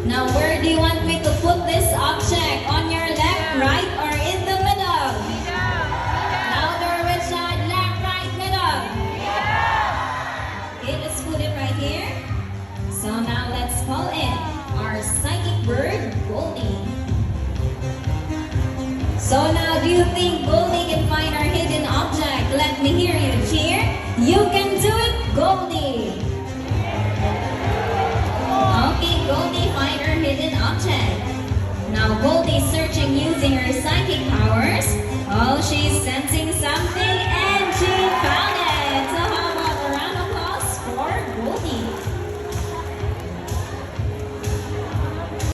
Now, where do you want me to put this object? On your left, right, or in the middle? Louder, Richard. Left, right, middle. Okay, let's put it right here. So now let's call in our psychic bird, Goldie. So now, do you think Goldie can find our hidden object? Let me hear you cheer. You can do it, Goldie. Okay, Goldie, find her hidden object. Now, Goldie searching using her